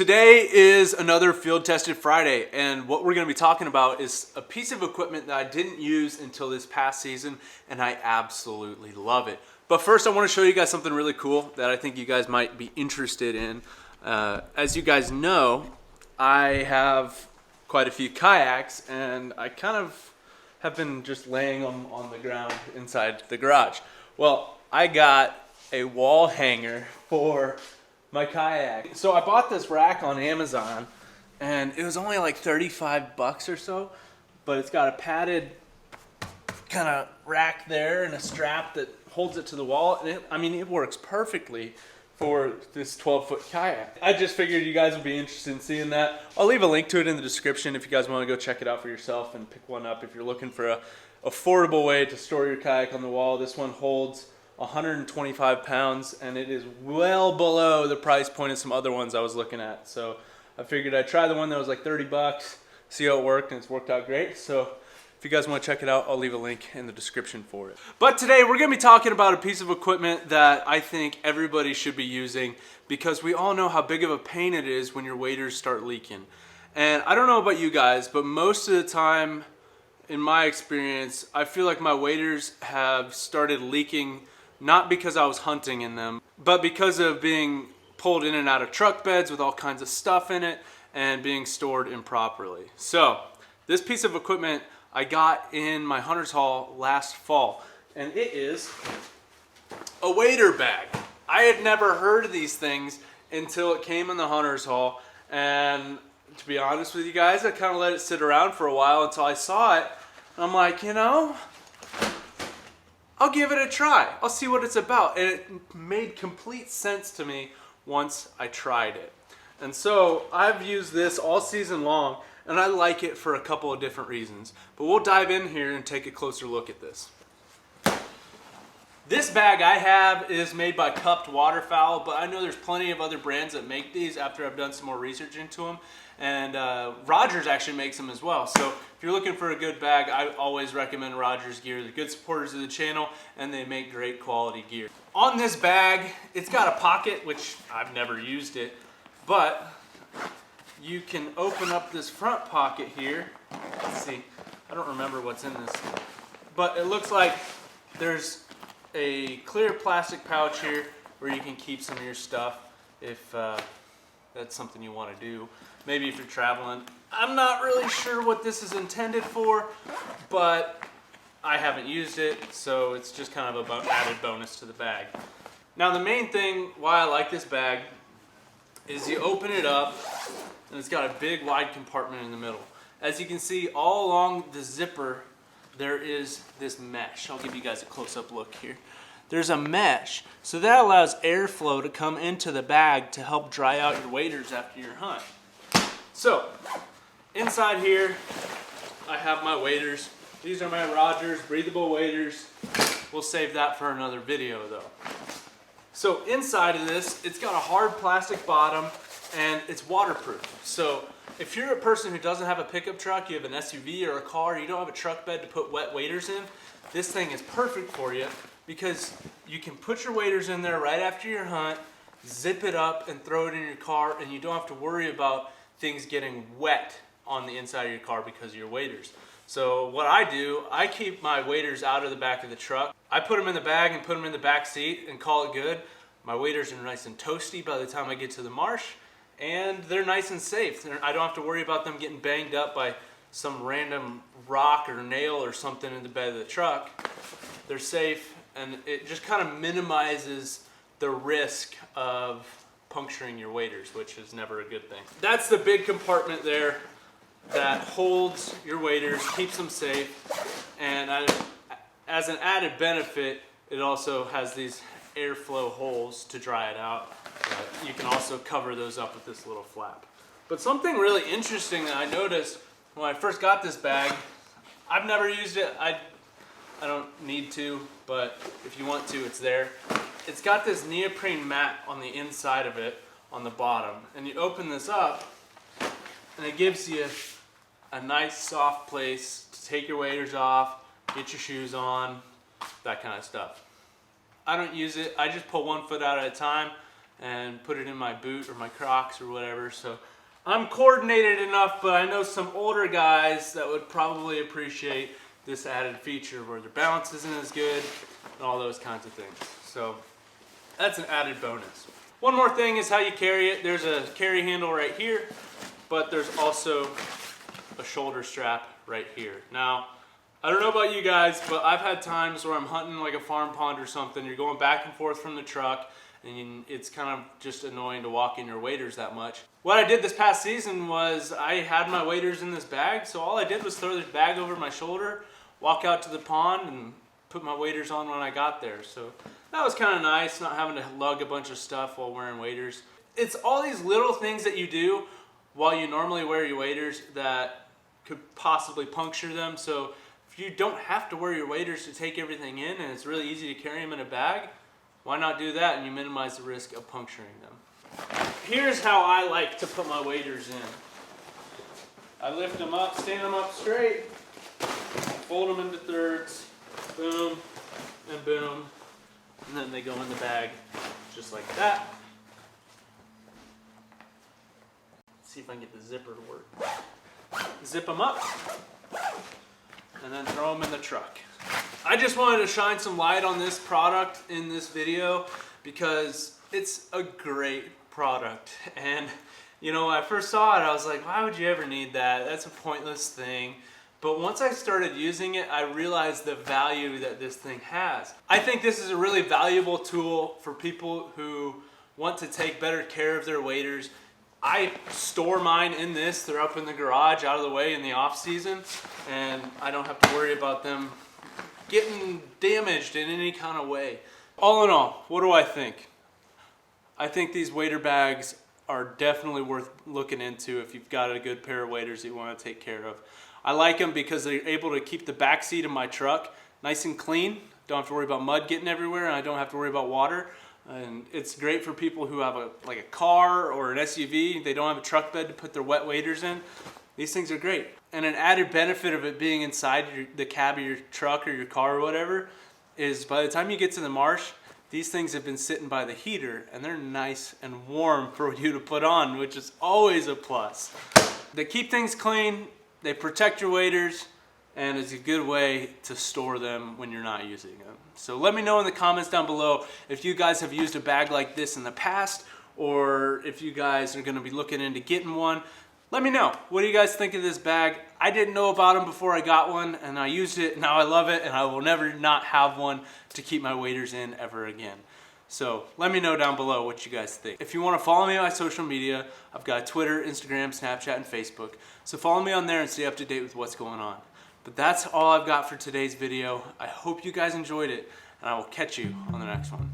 Today is another field tested Friday, and what we're going to be talking about is a piece of equipment that I didn't use until this past season, and I absolutely love it. But first I want to show you guys something really cool that I think you guys might be interested in. As you guys know, I have quite a few kayaks, and I kind of have been just laying them on the ground inside the garage. Well, I got a wall hanger for my kayak. So I bought this rack on Amazon, and it was only like 35 bucks or so, but it's got a padded kind of rack there and a strap that holds it to the wall, and it works perfectly for this 12-foot kayak. I just figured you guys would be interested in seeing that. I'll leave a link to it in the description if you guys want to go check it out for yourself and pick one up if you're looking for a affordable way to store your kayak on the wall. This one holds 125 pounds, and it is well below the price point of some other ones I was looking at. So I figured I'd try the one that was like 30 bucks, see how it worked, and it's worked out great. So if you guys want to check it out, I'll leave a link in the description for it. But today we're going to be talking about a piece of equipment that I think everybody should be using, because we all know how big of a pain it is when your waders start leaking. And I don't know about you guys, but most of the time, in my experience, I feel like my waders have started leaking not because I was hunting in them, but because of being pulled in and out of truck beds with all kinds of stuff in it and being stored improperly. So this piece of equipment I got in my hunter's haul last fall, and it is a wader bag. I had never heard of these things until it came in the hunter's haul, and to be honest with you guys, I kind of let it sit around for a while until I saw it, and I'm like, you know, I'll give it a try. I'll see what it's about. And it made complete sense to me once I tried it. And so I've used this all season long, and I like it for a couple of different reasons. But we'll dive in here and take a closer look at this. This bag I have is made by Cupped Waterfowl, but I know there's plenty of other brands that make these after I've done some more research into them. And Rogers actually makes them as well. So if you're looking for a good bag, I always recommend Rogers gear. They're good supporters of the channel, and they make great quality gear. On this bag, it's got a pocket, which I've never used it, but you can open up this front pocket here. Let's see, I don't remember what's in this, but it looks like there's a clear plastic pouch here where you can keep some of your stuff if that's something you want to do. Maybe if you're traveling. I'm not really sure what this is intended for, but I haven't used it, so it's just kind of an added bonus to the bag. Now the main thing why I like this bag is you open it up and it's got a big wide compartment in the middle. As you can see, all along the zipper there is this mesh. I'll give you guys a close-up look here. There's a mesh, so that allows airflow to come into the bag to help dry out your waders after your hunt. So, inside here, I have my waders. These are my Rogers breathable waders. We'll save that for another video though. So inside of this, it's got a hard plastic bottom and it's waterproof. So if you're a person who doesn't have a pickup truck, you have an SUV or a car, you don't have a truck bed to put wet waders in, this thing is perfect for you because you can put your waders in there right after your hunt, zip it up and throw it in your car, and you don't have to worry about things getting wet on the inside of your car because of your waders. So what I do, I keep my waders out of the back of the truck. I put them in the bag and put them in the back seat and call it good. My waders are nice and toasty by the time I get to the marsh, and they're nice and safe. I don't have to worry about them getting banged up by some random rock or nail or something in the bed of the truck. They're safe, and it just kind of minimizes the risk of puncturing your waders, which is never a good thing. That's the big compartment there that holds your waders, keeps them safe, and as an added benefit, it also has these airflow holes to dry it out. You can also cover those up with this little flap. But something really interesting that I noticed when I first got this bag, I've never used it, I don't need to, but if you want to, it's there. It's got this neoprene mat on the inside of it, on the bottom. And you open this up, and it gives you a nice soft place to take your waders off, get your shoes on, that kind of stuff. I don't use it, I just pull one foot out at a time, and put it in my boot or my Crocs or whatever. So I'm coordinated enough, but I know some older guys that would probably appreciate this added feature where their balance isn't as good and all those kinds of things. So that's an added bonus. One more thing is how you carry it. There's a carry handle right here, but there's also a shoulder strap right here. Now, I don't know about you guys, but I've had times where I'm hunting like a farm pond or something. You're going back and forth from the truck, and it's kind of just annoying to walk in your waders that much. What I did this past season was I had my waders in this bag, so all I did was throw this bag over my shoulder, walk out to the pond, and put my waders on when I got there. So that was kind of nice, not having to lug a bunch of stuff while wearing waders. It's all these little things that you do while you normally wear your waders that could possibly puncture them. So if you don't have to wear your waders to take everything in, and it's really easy to carry them in a bag, why not do that, and you minimize the risk of puncturing them. Here's how I like to put my waders in. I lift them up, stand them up straight, fold them into thirds, boom and boom, and then they go in the bag just like that. Let's see if I can get the zipper to work. Zip them up, and then throw them in the truck. I just wanted to shine some light on this product in this video because it's a great product. And you know, when I first saw it, I was like, why would you ever need that? That's a pointless thing. But once I started using it, I realized the value that this thing has. I think this is a really valuable tool for people who want to take better care of their waders. I store mine in this. They're up in the garage out of the way in the off season, and I don't have to worry about them getting damaged in any kind of way. All in all, what do I think? I think these wader bags are definitely worth looking into if you've got a good pair of waders that you want to take care of. I like them because they're able to keep the back seat of my truck nice and clean. Don't have to worry about mud getting everywhere, and I don't have to worry about water. And it's great for people who have like a car or an SUV. They don't have a truck bed to put their wet waders in. These things are great. And an added benefit of it being inside the cab of your truck or your car or whatever is by the time you get to the marsh, these things have been sitting by the heater and they're nice and warm for you to put on, which is always a plus. They keep things clean, they protect your waders, and it's a good way to store them when you're not using them. So let me know in the comments down below if you guys have used a bag like this in the past, or if you guys are gonna be looking into getting one. Let me know. What do you guys think of this bag? I didn't know about them before I got one, and I used it, now I love it, and I will never not have one to keep my waders in ever again. So let me know down below what you guys think. If you want to follow me on my social media, I've got Twitter, Instagram, Snapchat, and Facebook. So follow me on there and stay up to date with what's going on. But that's all I've got for today's video. I hope you guys enjoyed it, and I will catch you on the next one.